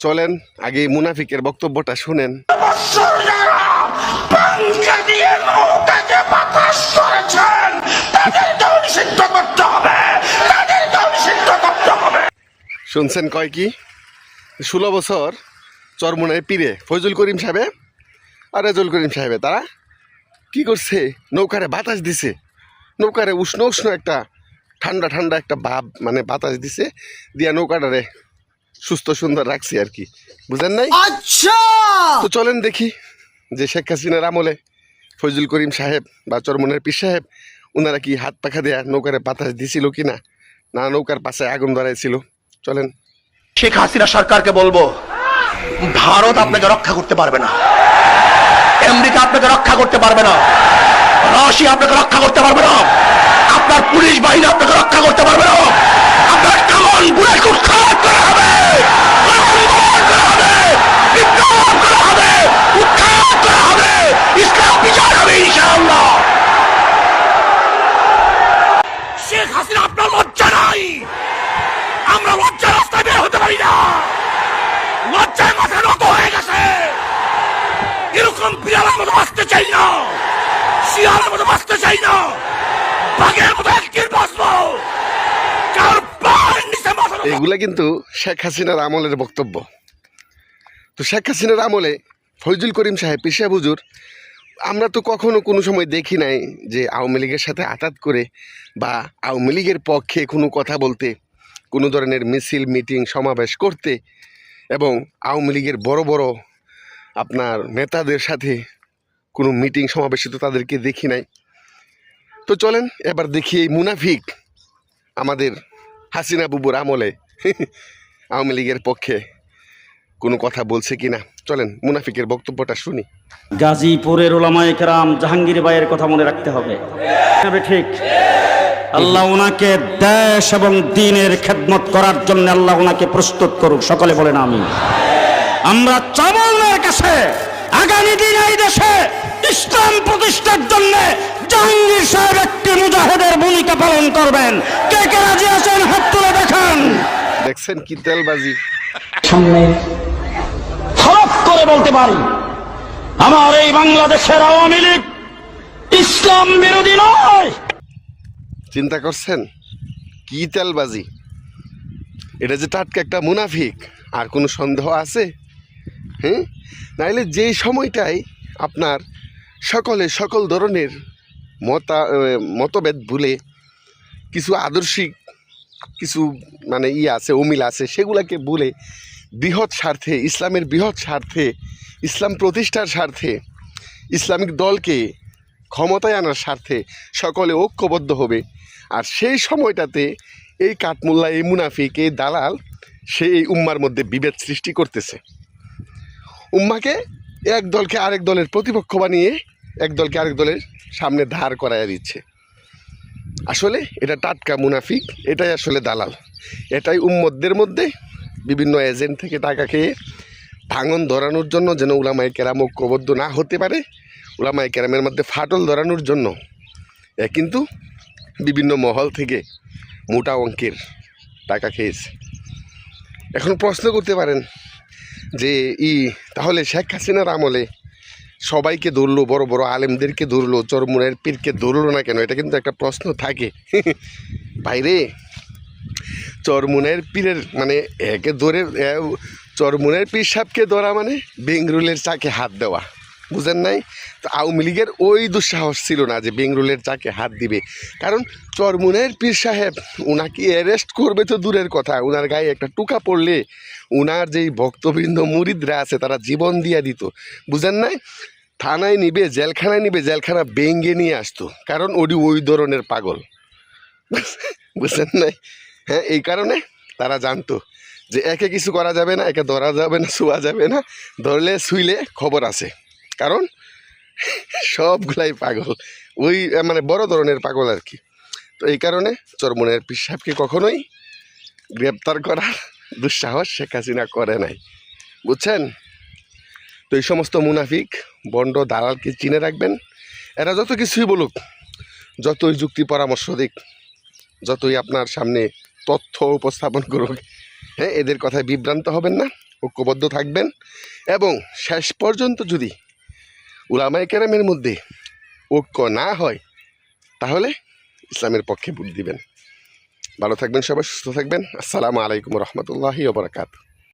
চলেন আগে মুনাফিকের বক্তব্যটা শুনেন। শুনছেন কয় কি 16 বছর চরমুনায় পীরে ফজল করিম সাহেব আর রেজল করিম সাহেবে তারা কি করছে, নৌকারে বাতাস দিছে, নৌকারে উষ্ণ উষ্ণ একটা ঠান্ডা ঠান্ডা একটা ভাব মানে বাতাস দিছে, দিয়া নৌকাটারে সুস্থ সুন্দর রাখছে আর কি, বুঝেন নাই? আচ্ছা, তো চলেন দেখি যে শেখ হাসিনার আমলে ফজল করিম সাহেব বা চরমুনার পীর সাহেব ওনারা কি হাত পাখা দেয়া নৌকারে বাতাস দিছিল কিনা, না নৌকার পাশে আগুন ধরাইছিল। চলেন। শেখ হাসিনা সরকারকে বলবো, ভারত আপনাকে রক্ষা করতে পারবে না, আমেরিকা আপনাকে রক্ষা করতে পারবে না, রাশিয়া আপনাকে রক্ষা করতে পারবে না, আপনার পুলিশ বাহিনী আপনাকে রক্ষা করতে পারবে না, আপনার কামন বুড়ে উৎখাত করা হবে, উৎখাত করা হবে, ইসলাম বিচার হবে ইনশাআল্লাহ। শেখ হাসিনা আপনার লজ্জা নাই, আমরা লজ্জা রাস্তায় বের হতে পারি না, লজ্জায় মাথা নত হয়ে গেছে। এরকম বিড়ালের মতো বাঁচতে চাই না, শিয়ালের মতো বাঁচতে চাই না, বাঘের মতো একদিন বাঁচবো। এগুলা কিন্তু শেখ হাসিনার আমলের বক্তব্য। তো শেখ হাসিনার আমলে ফজল করিম সাহেব পীর সাহেব হুজুর আমরা তো কখনো কোনো সময় দেখি নাই যে আওয়ামী লীগের সাথে আঘাত করে বা আওয়ামী লীগের পক্ষে কোনো কথা বলতে, কোনো ধরনের মিছিল মিটিং সমাবেশ করতে, এবং আওয়ামী লীগের বড় বড় আপনার নেতাদের সাথে কোনো মিটিং সমাবেশে তো তাদেরকে দেখি নাই। তো চলেন এবার দেখি এই মুনাফিক আমাদের হাসিনা বুবুর আমলে আওয়ামী লীগের পক্ষে কোনো কথা বলছে কিনা। চলেন মুনাফিকের বক্তব্যটা শুনি। গাজীপুরের ওলামায়ে কেরাম জাহাঙ্গীর ভাইয়ের কথা মনে রাখতে হবে, ঠিক? আল্লাহ ওনাকে দেশ এবং দ্বীনের খেদমত করার জন্য আল্লাহ ওনাকে প্রস্তুত করুক, সকলে বলেন আমিন। আমরা চাবো ওনার কাছে আগামী দিন এই দেশে ইসলাম প্রতিষ্ঠার জন্য জাহাঙ্গীর সাহেব একটি মুজাহিদের ভূমিকা পালন করবেন। কে কে রাজি আছেন হাত তুলে দেখান। দেখছেন কি তেলবাজি। সামনে খারাপ করে বলতে পারি, আমার এই বাংলাদেশের আওয়ামী লীগ ইসলাম বিরোধী নয়। চিন্তা করছেন কি তেলবাজি, এটা যে টাটকা একটা মুনাফিক, আর কোনো সন্দেহ আছে? হ্যাঁ, নাইলে যেই সময়টাই আপনার সকল ধরনের মতভেদ ভুলে কিছু আদর্শিক কিছু মানে আছে, অমিল আছে, সেগুলাকে ভুলে বৃহৎ স্বার্থে, ইসলামের বৃহৎ স্বার্থে, ইসলাম প্রতিষ্ঠার স্বার্থে, ইসলামিক দলকে ক্ষমতায় আনার স্বার্থে সকলে ঐক্যবদ্ধ হবে। আর সেই সময়টাতে এই কাঠমোল্লা, এই মুনাফিক, এই দালাল সে এই উম্মার মধ্যে বিভেদ সৃষ্টি করতেছে। উম্মাকে এক দলকে আরেক দলের প্রতিপক্ষ বানিয়ে এক দলকে আরেক দলের সামনে ধার করাইয়া দিচ্ছে। আসলে এটা টাটকা মুনাফিক, এটাই আসলে দালাল, এটাই উম্মতদের মধ্যে বিভিন্ন এজেন্ট থেকে টাকা খেয়ে ভাঙন ধরানোর জন্য, যেন উলামায়ে কেরাম ঐক্যবদ্ধ না হতে পারে, উলামায়ে কেরামের মধ্যে ফাটল ধরানোর জন্য এ কিন্তু বিভিন্ন মহল থেকে মোটা অঙ্কের টাকা খেয়েছে। এখন প্রশ্ন করতে পারেন যে তাহলে শেখ হাসিনার আমলে সবাইকে ধরলো, বড় বড় আলেমদেরকে ধরলো, চরমুনার পীরকে ধরলো না কেন? এটা কিন্তু একটা প্রশ্ন থাকে বাইরে। চরমুনার পীরের মানে একে ধরে, চরমুনার পীর সাহেবকে ধরা মানে বেঙ্গরুলের চাকে হাত দেওয়া, বুঝেন নাই? তো আওয়ামী লীগের ওই দুঃসাহস ছিল না যে বেঙ্গরুলের চাকে হাত দিবে, কারণ চরমুনার পীর সাহেব ওনাকে অ্যারেস্ট করবে তো দূরের কথা, ওনার গায়ে একটা টুকা পড়লে ওনার যেই ভক্তবৃন্দ মুরিদরা আছে তারা জীবন দিয়ে দিত, বুঝেন নাই? থানায় নিবে, জেলখানায় নিবে, জেলখানা ভেঙ্গে নিয়ে আসতো, কারণ ওই ধরনের পাগল, বুঝেন নাই? হ্যাঁ, এই কারণে তারা জানতো যে একে কিছু করা যাবে না, একে ধরা যাবে না, ছোঁয়া যাবে না, ধরলে ছুঁইলে খবর আছে, কারণ সবগুলাই পাগল, ওই মানে বড় ধরনের পাগল আর কি। তো এই কারণে চরমুনার পীর সাহেবকে কখনোই গ্রেপ্তার করার দুঃসাহস শেখ হাসিনা করে নাই, বুঝছেন? তো এই সমস্ত মুনাফিক বন্ড দালালকে চিনে রাখবেন। এরা যত কিছুই বলুক, যতই যুক্তি পরামর্শ দিক, যতই আপনার সামনে তথ্য উপস্থাপন করুক, হ্যাঁ, এদের কথায় বিভ্রান্ত হবেন না। ঐক্যবদ্ধ থাকবেন এবং শেষ পর্যন্ত যদি উলামায়ে কেরামের মধ্যে ঐক্য না হয় তাহলে ইসলামের পক্ষে ভোট দিবেন। ভালো থাকবেন সবাই, সুস্থ থাকবেন। আসসালামু আলাইকুম রহমতুল্লাহি ওয়া বারাকাতুহু।